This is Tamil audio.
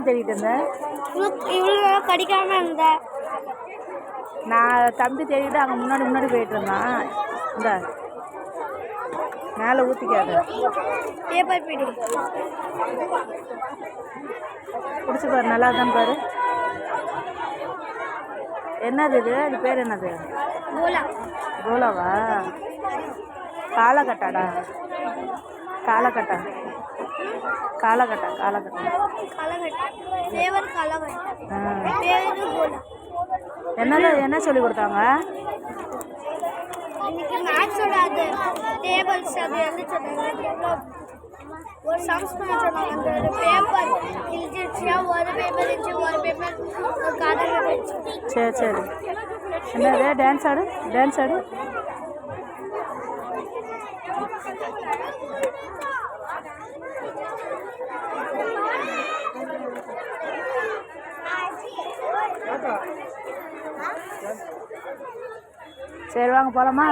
தேடிட்டு இருந்தேன். இவ்வளோ கடிக்காம இருந்தேன். நான் தம்பி தேடிட்டு அங்கே முன்னாடி போயிட்டு இருந்தான். இந்த மேலே ஊற்றிக்காது. பேப்பர் பீடி பிடிச்சி பாரு, நல்லா தான் பாரு. என்னது இது? அது பேர் என்னது? கோலா. கோலாவா? காலக்கட்டாடா? காலக்கட்டா. என்ன சொல்லி கொடுத்தாங்க? இன்னைக்கு மேத்ஸோட அது டேபிள்ஸ் அது என்ன சொன்னாங்க, ஒரு சம்ஸ் பண்ண சொன்னாங்க. அந்த பேப்பர் கிழிச்சிருச்சியா, ஒரு பேப்பர் இருந்துச்சு, ஒரு பேப்பர் கதை இருந்துச்சு. சரி என்னது? டான்ஸ் ஆடு. சரி வாங்க போகலாமா?